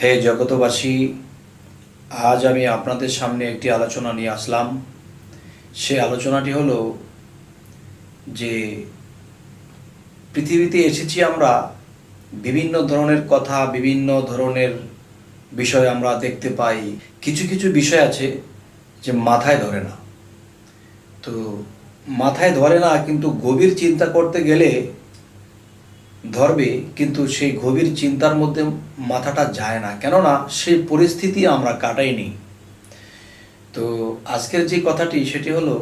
হে জগতবাসী, আজ আমি আপনাদের সামনে একটি আলোচনা নিয়ে আসলাম। সে আলোচনাটি হলো যে পৃথিবীতে এসেছি আমরা, বিভিন্ন ধরনের কথা, বিভিন্ন ধরনের বিষয় আমরা দেখতে পাই। কিছু কিছু বিষয় আছে যে মাথায় ধরে না। তো মাথায় ধরে না, কিন্তু গভীর চিন্তা করতে গেলে ধরবে, কিন্তু সেই গভীর চিন্তার মধ্যে মাথাটা যায় না, কেননা সেই পরিস্থিতি আমরা কাটাইনি। তো আজকের যে কথাটি সেটি হলো,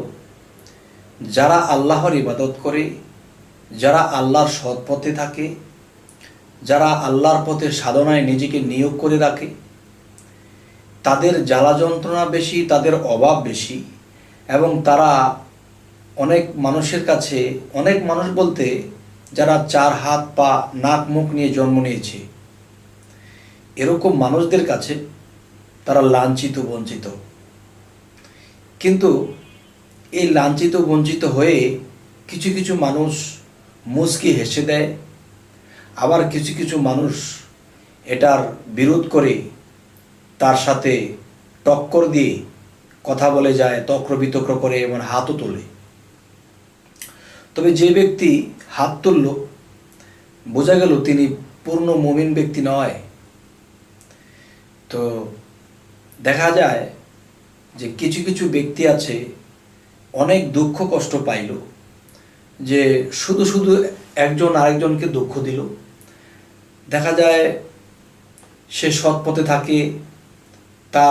যারা আল্লাহর ইবাদত করে, যারা আল্লাহর সৎ পথে থাকে, যারা আল্লাহর পথে সাধনায় নিজেকে নিয়োগ করে রাখে, তাদের জ্বালা যন্ত্রণা বেশি, তাদের অভাব বেশি, এবং তারা অনেক মানুষের কাছে, অনেক মানুষ বলতে যারা 4 হাত পা নাক মুখ নিয়ে জন্ম নিয়েছে, এরকম মানুষদের কাছে তারা লাঞ্ছিত বঞ্চিত। কিন্তু এই লাঞ্ছিত বঞ্চিত হয়ে কিছু কিছু মানুষ মুচকি হেসে দেয়, আবার কিছু কিছু মানুষ এটার বিরোধ করে তার সাথে টক্কর দিয়ে কথা বলে যায়, তক্র বিতক্র করে এবং হাতও তোলে। তবে যে ব্যক্তি হাত তুলল, বোঝা গেল তিনি পূর্ণ মুমিন ব্যক্তি নয়। তো দেখা যায় যে কিছু কিছু ব্যক্তি আছে অনেক দুঃখ কষ্ট পাইল, যে শুধু শুধু একজন আরেকজনকে দুঃখ দিল। দেখা যায় সে সৎ পথে থাকে, তা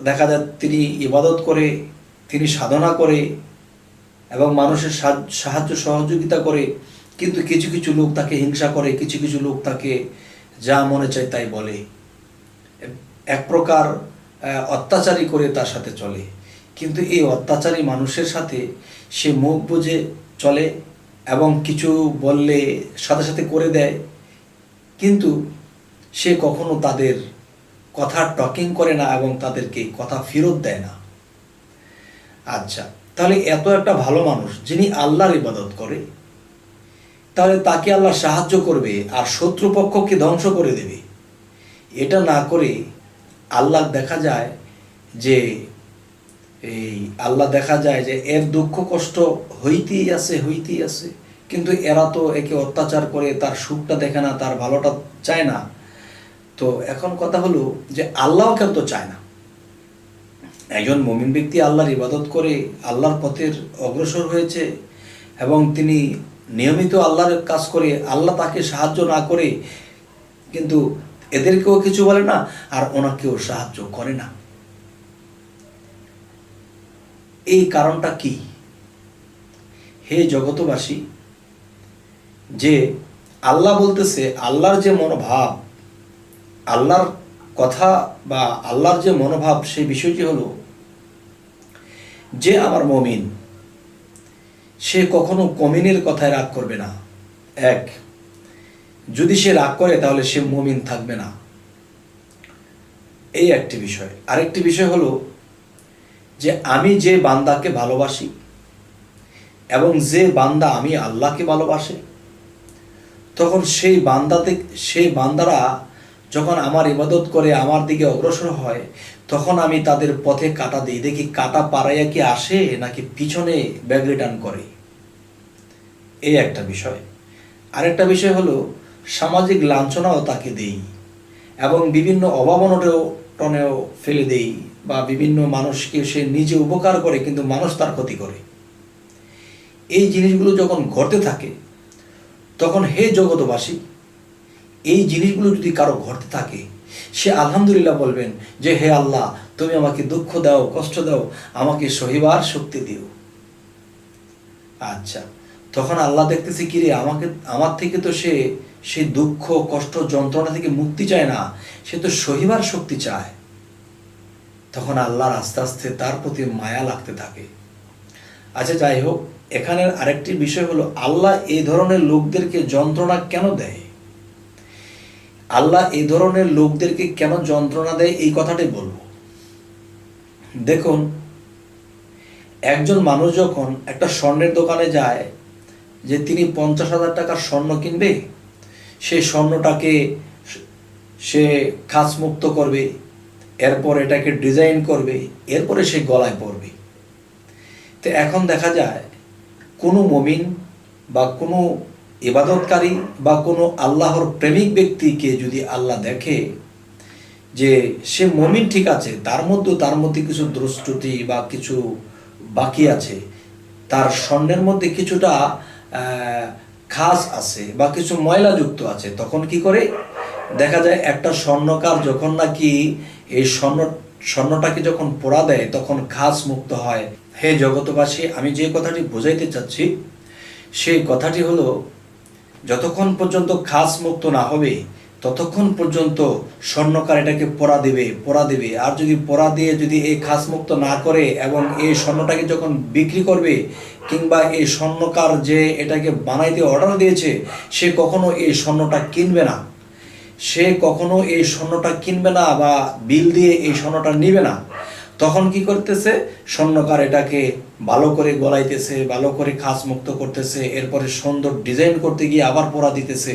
দেখা যায় তিনি ইবাদত করে, তিনি সাধনা করে এবং মানুষের সাহায্য সহযোগিতা করে, কিন্তু কিছু কিছু লোক তাকে হিংসা করে, কিছু কিছু লোক তাকে যা মনে চায় তাই বলে, এক প্রকার অত্যাচারী করে তার সাথে চলে। কিন্তু এই অত্যাচারী মানুষের সাথে সে মুখ বুজে চলে এবং কিছু বললে সাথে সাথে করে দেয়, কিন্তু সে কখনো তাদের কথা টকিং করে না এবং তাদেরকে কথা ফেরত দেয় না। আচ্ছা, তাহলে এত একটা ভালো মানুষ যিনি আল্লাহর ইবাদত করে, তাহলে তাকে আল্লাহ সাহায্য করবে আর শত্রুপক্ষকে ধ্বংস করে দেবে? এটা না করে আল্লাহ দেখা যায় যে এর দুঃখ কষ্ট হইতেই আছে, কিন্তু এরা তো একে অত্যাচার করে, তার সুখটা দেখে না, তার ভালোটা চায় না। তো এখন কথা হলো যে আল্লাহ কেন তো চায় না? একজন মুমিন ব্যক্তি আল্লাহর ইবাদত করে, আল্লাহর পথের অগ্রসর হয়েছে এবং তিনি নিয়মিত আল্লাহর কাজ করে, আল্লাহ তাকে সাহায্য না করে, কিন্তু এদেরকেও কিছু বলে না আর ওনাকেও সাহায্য করে না। এই কারণটা কি? হে জগতবাসী, যে আল্লাহ বলতেছে, আল্লাহর যে মনোভাব, আল্লাহর কথা বা আল্লাহর যে মনোভাব, সেই বিষয়টি হলো যে আমার মুমিন, সে কখনো কমিনের কথায় রাগ করবে না। এক, যদি সে রাগ করে তাহলে সে মুমিন থাকবে না। এই একটি বিষয়। আরেকটি বিষয় হলো যে আমি যে বান্দাকে ভালোবাসি এবং যে বান্দা আমি আল্লাহকে ভালোবাসে, তখন সেই বান্দারা যখন আমার ইবাদত করে আমার দিকে অগ্রসর হয়, তখন আমি তাদের পথে কাঁটা দিই, দেখি কাঁটা পাড়াইয়া কি আসে নাকি পিছনে ব্যাগ রিটার্ন করে। এই একটা বিষয়। আরেকটা বিষয় হলো সামাজিক লাঞ্ছনাও তাকে দেই এবং বিভিন্ন অভাবনটনেও ফেলে দেই, বা বিভিন্ন মানুষকে সে নিজে উপকার করে কিন্তু মানুষ তার ক্ষতি করে। এই জিনিসগুলো যখন ঘটতে থাকে, তখন হে জগতবাসী, এই জিনিসগুলো যদি কারো ঘটতে থাকে, সে আলহামদুলিল্লাহ বলবেন যে হে আল্লাহ, তুমি আমাকে দুঃখ দাও, কষ্ট দাও, আমাকে সহিবার শক্তি দিও। আচ্ছা, তখন আল্লাহ দেখতেছে কি রে, আমার থেকে তো সে সেই দুঃখ কষ্ট যন্ত্রণা থেকে মুক্তি চায় না, সে তো সহিবার শক্তি চায়। তখন আল্লাহর আস্তে আস্তে তার প্রতি মায়া লাগতে থাকে। আচ্ছা, যাই হোক, এখানের আরেকটি বিষয় হলো আল্লাহ এই ধরনের লোকদেরকে যন্ত্রণা কেন দেয়? আল্লাহ এই ধরনের লোকদেরকে কেন যন্ত্রণা দেয়, এই কথাটাই বলবো। দেখুন, একজন মানুষ যখন একটা স্বর্ণের দোকানে যায়, যে তিনি 50,000 টাকার স্বর্ণ কিনবে, সেই স্বর্ণটাকে সে খাস মুক্ত করবে, এরপর এটাকে ডিজাইন করবে, এরপরে সে গলায় পরবে। তো এখন দেখা যায় কোনো মুমিন বা কোনো ইবাদতকারী বা কোনো আল্লাহর প্রেমিক ব্যক্তিকে যদি আল্লাহ দেখে যে সে মুমিন ঠিক আছে, তার মধ্যে কিছু দুষ্ত্রুটি বা কিছু বাকি আছে, তার স্বর্ণের মধ্যে কিছুটা খাস আছে বা কিছু ময়লাযুক্ত আছে, তখন কি করে দেখা যায় একটা স্বর্ণকার যখন নাকি এই স্বর্ণটাকে যখন পোড়া দেয় তখন খাস মুক্ত হয়। হে জগতবাসী, আমি যে কথাটি বোঝাইতে চাচ্ছি সেই কথাটি হলো, যতক্ষণ পর্যন্ত খাস মুক্ত না হবে ততক্ষণ পর্যন্ত স্বর্ণকার এটাকে পোড়া দেবে। আর যদি পোড়া দিয়ে যদি এই খাস মুক্ত না করে এবং এই স্বর্ণটাকে যখন বিক্রি করবে, কিংবা এই স্বর্ণকার যে এটাকে বানাইতে অর্ডার দিয়েছে সে কখনো এই স্বর্ণটা কিনবে না, বা বিল দিয়ে এই স্বর্ণটা নিবে না। তখন কি করতেছে, স্বর্ণকার এটাকে ভালো করে গলাইতেছে, ভালো করে খাস মুক্ত করতেছে, এরপরে সুন্দর ডিজাইন করতে গিয়ে আবার পোড়া দিতেছে।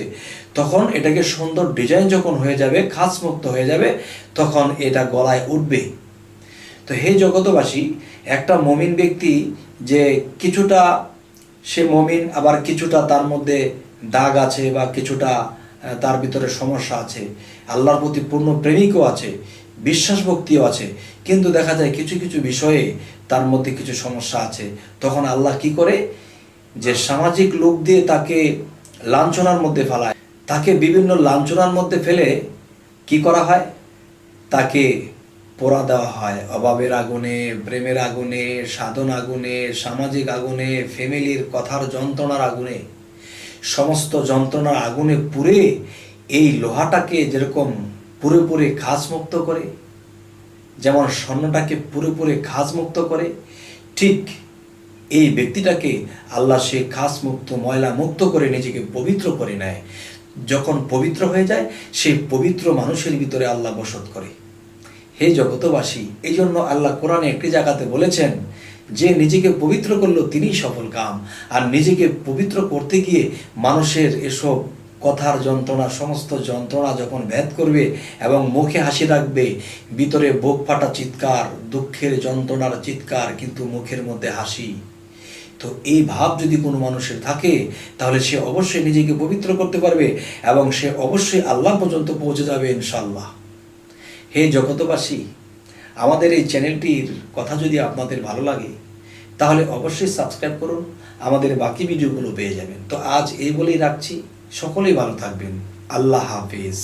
তখন এটাকে সুন্দর ডিজাইন যখন হয়ে যাবে, খাস মুক্ত হয়ে যাবে, তখন এটা গলায় উঠবে। তো হে জগতবাসী, একটা মমিন ব্যক্তি যে কিছুটা সে মমিন, আবার কিছুটা তার মধ্যে দাগ আছে বা কিছুটা তার ভিতরে সমস্যা আছে, আল্লাহর প্রতি পূর্ণ প্রেমিকও আছে, বিশ্বাস ভক্তিও আছে, কিন্তু দেখা যায় কিছু কিছু বিষয়ে তার মধ্যে কিছু সমস্যা আছে। তখন আল্লাহ কি করে, যে সামাজিক লোক দিয়ে তাকে লাঞ্ছনার মধ্যে ফেলায়, তাকে বিভিন্ন লাঞ্ছনার মধ্যে ফেলে কি করা হয়, তাকে পোড়া দেওয়া হয় অভাবের আগুনে, প্রেমের আগুনে, সাধন আগুনে, সামাজিক আগুনে, ফ্যামিলির কথার যন্ত্রণার আগুনে, সমস্ত যন্ত্রণার আগুনে পুড়ে এই লোহাটাকে যেরকম পুরোপুরি খাস মুক্ত করে, যেমন স্বর্ণটাকে পুরোপুরি খাস মুক্ত করে, ঠিক এই ব্যক্তিটাকে আল্লাহ সে খাস মুক্ত ময়লা মুক্ত করে নিজেকে পবিত্র করে নেয়। যখন পবিত্র হয়ে যায়, সেই পবিত্র মানুষের ভিতরে আল্লাহ বসত করে। হে জগতবাসী, এই জন্য আল্লাহ কোরআনে একটি জায়গাতে বলেছেন যে নিজেকে পবিত্র করলো তিনিই সফল কাম। আর নিজেকে পবিত্র করতে গিয়ে মানুষের এসব কথার যন্ত্রণা, সমস্ত যন্ত্রণা যখন ভেদ করবে এবং মুখে হাসি রাখবে, ভিতরে বুক ফাটা চিৎকার, দুঃখের যন্ত্রণার চিৎকার, কিন্তু মুখের মধ্যে হাসি, তো এই ভাব যদি কোনো মানুষের থাকে তাহলে সে অবশ্যই নিজেকে পবিত্র করতে পারবে এবং সে অবশ্যই আল্লাহ পর্যন্ত পৌঁছে যাবে ইনশাআল্লাহ। হে জগতবাসী, আমাদের এই চ্যানেলটির কথা যদি আপনাদের ভালো লাগে তাহলে অবশ্যই সাবস্ক্রাইব করুন, আমাদের বাকি ভিডিওগুলো পেয়ে যাবেন। তো আজ এই বলেই রাখছি, সকলেই ভালো থাকবেন। আল্লাহ হাফেজ।